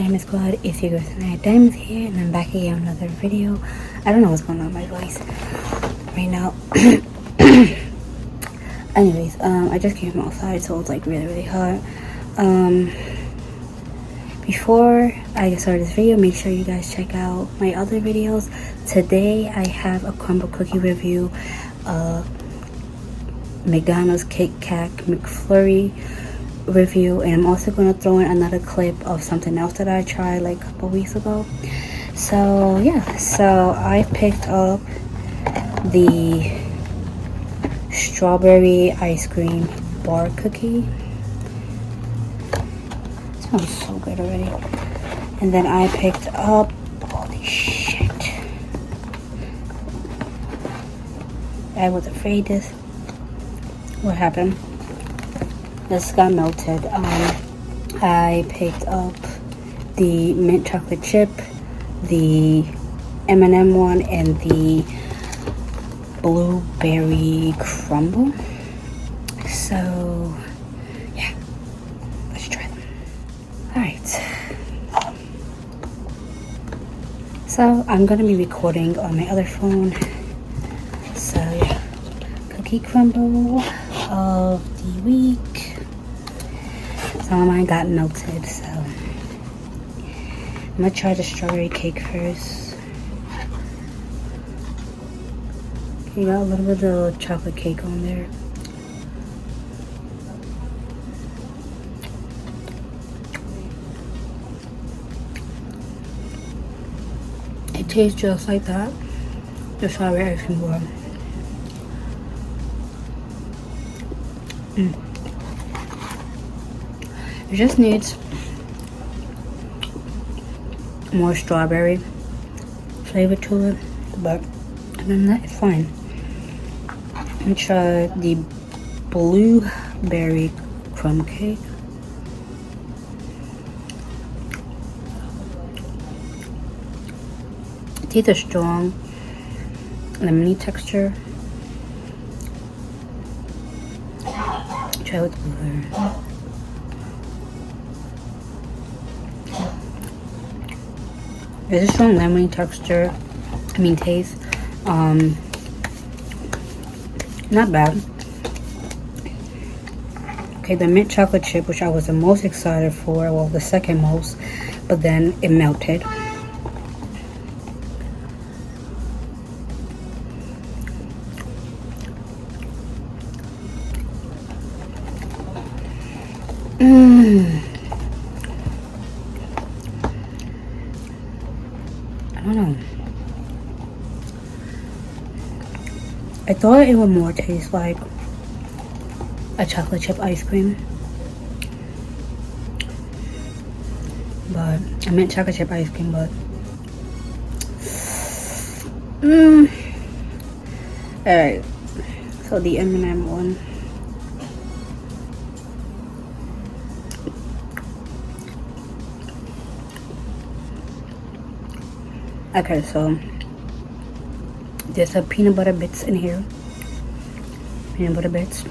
Diamond Squad? It's your girl tonight, Diamond's here, and I'm back again with another video. I don't know what's going on with my voice right now. Anyways, I just came from outside, so it's like really hot. Before I get started this video, make sure you guys check out my other videos. Today I have a Crumbl cookie review, McDonald's Kit Kat McFlurry review, and I'm also going to throw in another clip of something else that I tried like a couple weeks ago. So yeah, so I picked up the strawberry ice cream bar cookie. It smells so good already. And then I picked up, holy shit, I was afraid this, what happened? This got melted. I picked up the mint chocolate chip, the M&M one, and the blueberry crumble. So yeah, let's try them. Alright, so I'm gonna be recording on my other phone. So yeah, cookie crumble of the week. Some of mine got melted, so I'm gonna try the strawberry cake first. You got a little bit of chocolate cake on there. It tastes just like that, the strawberry ice cream bar. It just needs more strawberry flavor to it, but other than that, it's fine. Let me try the blueberry crumb cake. Teeth are strong, lemony texture. Try with the blueberry. There's a strong lemony texture. Taste. Not bad. Okay, the mint chocolate chip, which I was the most excited for, well, the second most, but then it melted. I don't know. I thought it would more taste like a chocolate chip ice cream, but I meant chocolate chip ice cream, but alright, so the M&M one. Okay, so there's a peanut butter bits in here. Peanut butter bits.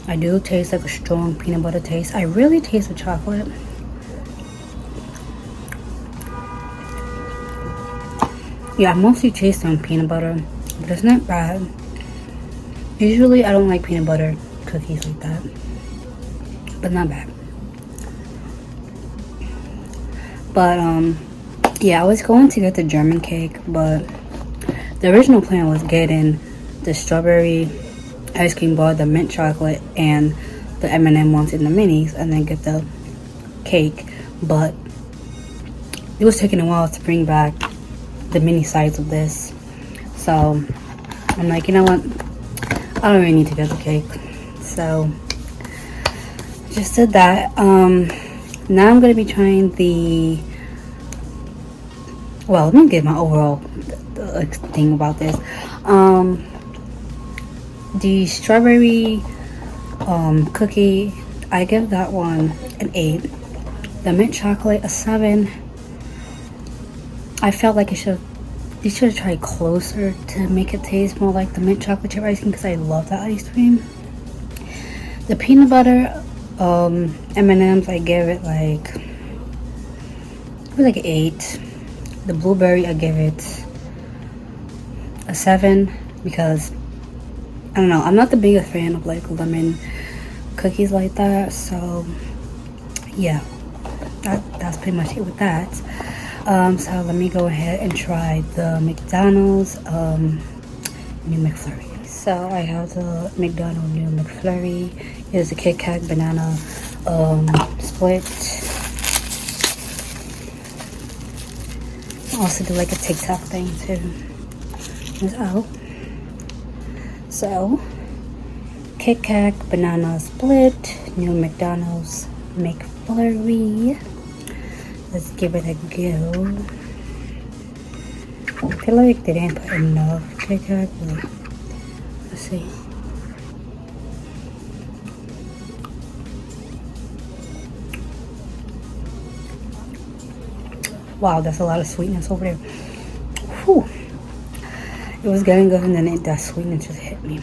I do taste like a strong peanut butter taste. I really taste the chocolate. Yeah, I mostly taste on peanut butter, but it's not bad. Usually I don't like peanut butter cookies like that, but not bad. But yeah, I was going to get the German cake, but the original plan was getting the strawberry ice cream bar, the mint chocolate, and the M&M ones in the minis, and then get the cake. But it was taking a while to bring back the mini size of this, so I'm like, you know what, I don't really need to get the cake, so just did that. Now I'm gonna be trying the, well, let me get my overall thing about this. The strawberry cookie, I give that one an 8. The mint chocolate, a 7. I felt like you should have tried closer to make it taste more like the mint chocolate chip ice cream, because I love that ice cream. The peanut butter M&Ms, I give it like Probably like an 8. The blueberry, I give it a 7 because I don't know. I'm not the biggest fan of like lemon cookies like that. So yeah, that's pretty much it with that. So let me go ahead and try the McDonald's new McFlurry. So I have the McDonald new McFlurry. Here's the Kit Kat banana split. I also do like a TikTok thing too. So Kit Kat banana split, new McDonald's McFlurry. Let's give it a go. I feel like they didn't put enough Kit Kat, but let's see. Wow, that's a lot of sweetness over there. Whew. It was getting good and then that sweetness just hit me.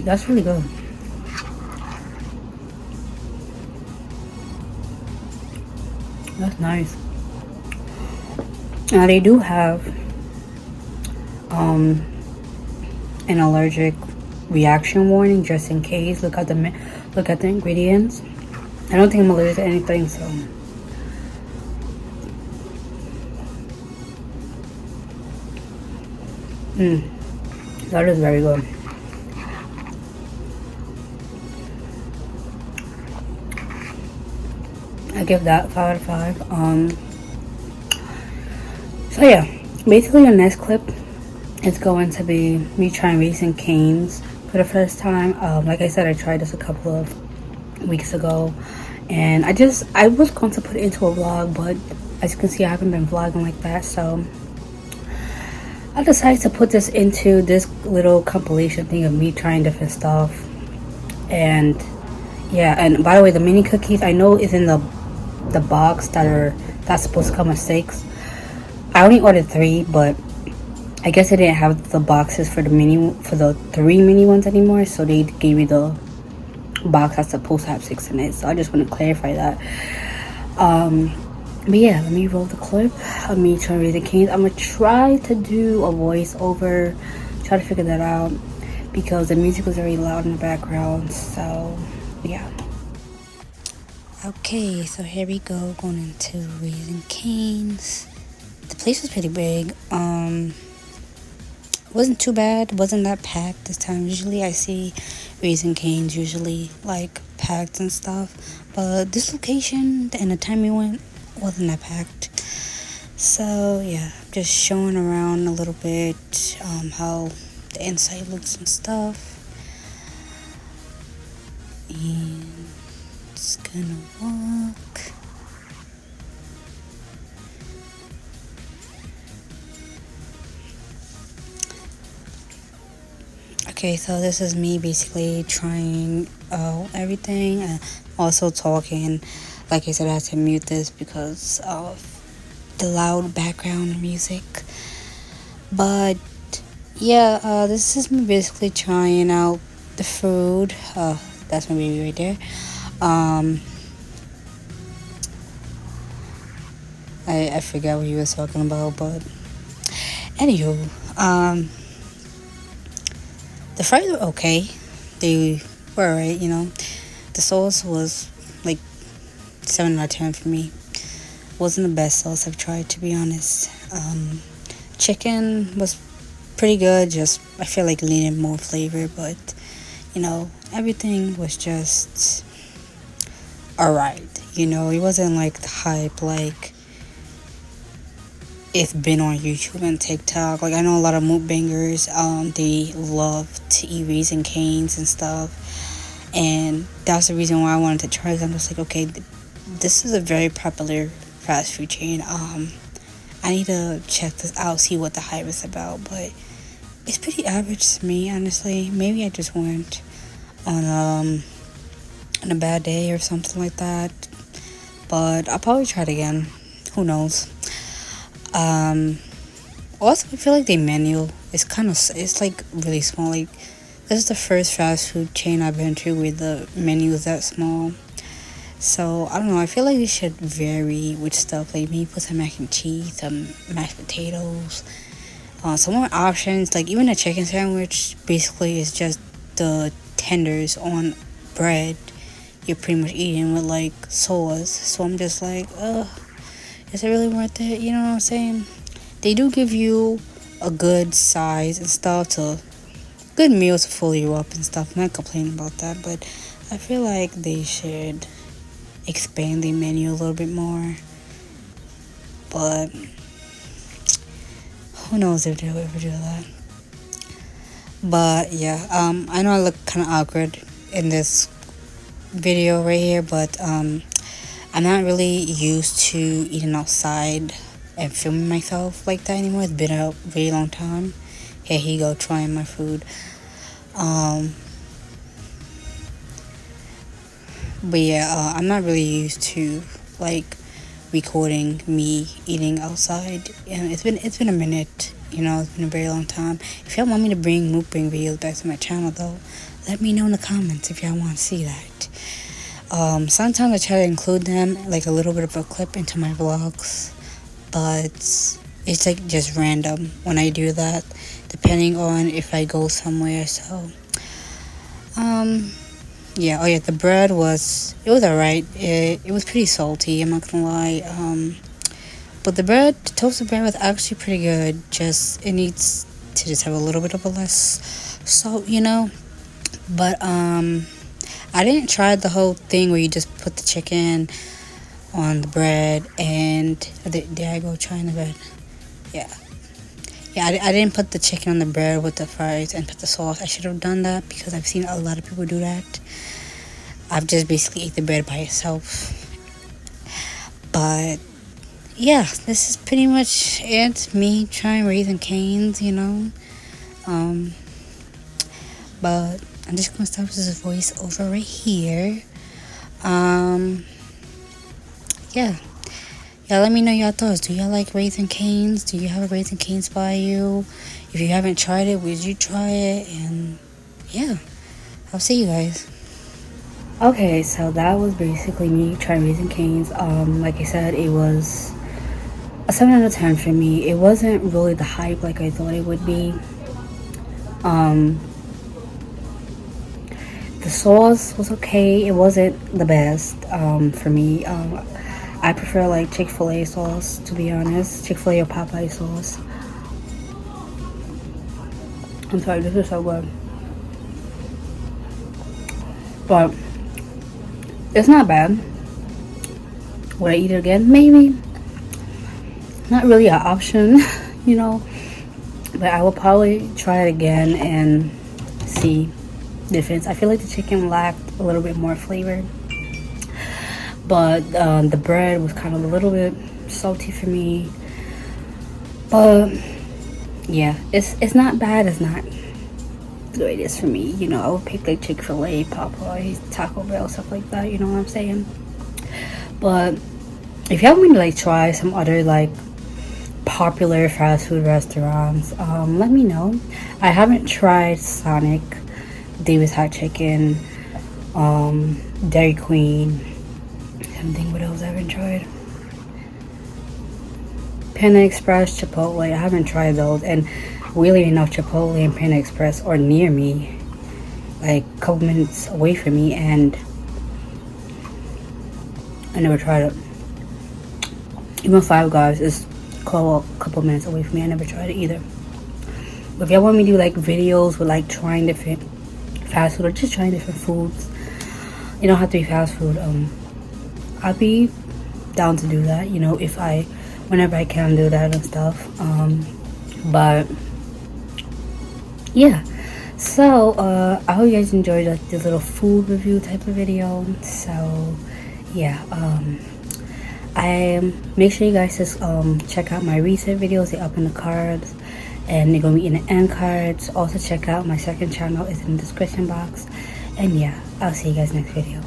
That's really good. That's nice. Now they do have an allergic reaction warning just in case. Look at the ingredients. I don't think I'm allergic to anything, so that is very good. I give that 5 out of 5. So yeah, basically the next clip is going to be me trying Raising Cane's for the first time. Like I said, I tried this a couple of weeks ago, and I was going to put it into a vlog, but as you can see, I haven't been vlogging like that, so I decided to put this into this little compilation thing of me trying different stuff. And yeah, and by the way, the mini cookies I know is in the box that's supposed to come with 6. I only ordered 3, but I guess they didn't have the boxes for the 3 mini ones anymore, so they gave me the box that's supposed to have 6 in it. So I just want to clarify that. But yeah, let me roll the clip of me trying Raising Cane's. I'm gonna try to do a voiceover, try to figure that out because the music was very loud in the background. So yeah. Okay, so here we go, going into Raising Cane's. The place was pretty big. Wasn't too bad, wasn't that packed this time. Usually I see Raising Cane's usually like packed and stuff, but this location and the time we went wasn't that packed. So yeah, just showing around a little bit how the inside looks and stuff. And it's gonna walk. Okay, so this is me basically trying everything and also talking. Like I said, I had to mute this because of the loud background music. But yeah, this is me basically trying out the food. That's my baby right there. I forgot what he was talking about, but anywho, the fries were okay. They were alright, you know. The sauce was like 7 out of 10 for me. Wasn't the best sauce I've tried, to be honest. Chicken was pretty good, just I feel like needed more flavor, but you know, everything was just alright. You know, it wasn't like the hype like it's been on YouTube and TikTok. Like I know a lot of mukbangers, they love to eat Raising Cane's and stuff, and that's the reason why I wanted to try it. I'm just like, okay, this is a very popular fast food chain. I need to check this out, see what the hype is about, but it's pretty average to me, honestly. Maybe I just went on a bad day or something like that, but I'll probably try it again. Who knows? Also, I feel like the menu is it's like really small. Like, this is the first fast food chain I've been to where the menu is that small. So I don't know. I feel like they should vary with stuff. Like maybe put some mac and cheese, some mashed potatoes, some more options. Like even a chicken sandwich basically is just the tenders on bread. You're pretty much eating with like sauce. So I'm just like, is it really worth it? You know what I'm saying? They do give you a good size and stuff to good meals to fill you up and stuff. I'm not complaining about that, but I feel like they should expand the menu a little bit more. But who knows if they'll ever do that. But yeah, I know I look kind of awkward in this video right here, but I'm not really used to eating outside and filming myself like that anymore. It's been a really long time. Here he go trying my food. But yeah, I'm not really used to like recording me eating outside, and it's been a minute. You know, it's been a very long time. If y'all want me to bring mukbang videos back to my channel, though, let me know in the comments if y'all want to see that. Sometimes I try to include them, like a little bit of a clip into my vlogs, but it's like just random when I do that, depending on if I go somewhere. So, yeah. Oh yeah, the bread was alright. It was pretty salty. I'm not gonna lie. But the toasted bread was actually pretty good. Just it needs to just have a little bit of a less salt, you know. But I didn't try the whole thing where you just put the chicken on the bread and there I go trying the bread. Yeah. I didn't put the chicken on the bread with the fries and put the sauce. I should have done that because I've seen a lot of people do that. I've just basically ate the bread by itself. But yeah, this is pretty much it. Me trying Raising Cane's, you know. But I'm just gonna stop this voice over right here. Yeah. Yeah, let me know your thoughts. Do y'all like Raising Cane's? Do you have a Raising Cane's by you? If you haven't tried it, would you try it? And yeah, I'll see you guys. Okay, so that was basically me trying Raising Cane's. Like I said, it was a 7 out of 10 for me. It wasn't really the hype like I thought it would be. The sauce was okay. It wasn't the best for me. I prefer like Chick-fil-A sauce, to be honest. Chick-fil-A or Popeye sauce. I'm sorry, this is so good. But it's not bad. Would I eat it again? Maybe. Not really an option, you know. But I will probably try it again and see the difference. I feel like the chicken lacked a little bit more flavor. But the bread was kind of a little bit salty for me. But yeah, it's not bad. It's not the way it is for me. You know, I would pick like Chick-fil-A, Popeyes, Taco Bell, stuff like that. You know what I'm saying? But if y'all want to like try some other like popular fast food restaurants, let me know. I haven't tried Sonic, David's Hot Chicken, Dairy Queen. Something what else I haven't tried. Panda Express, Chipotle. I haven't tried those, and really enough, Chipotle and Panda Express are near me, like a couple minutes away from me, and I never tried it. Even Five Guys is a couple minutes away from me. I never tried it either. But if y'all want me to do like videos with like trying different fast food or just trying different foods, you don't have to be fast food. I'll be down to do that, you know, whenever I can do that and stuff. But yeah, so I hope you guys enjoyed this little food review type of video. So yeah, make sure you guys just check out my recent videos. They're up in the cards and they're gonna be in the end cards. Also check out my second channel, it's in the description box. And yeah, I'll see you guys next video.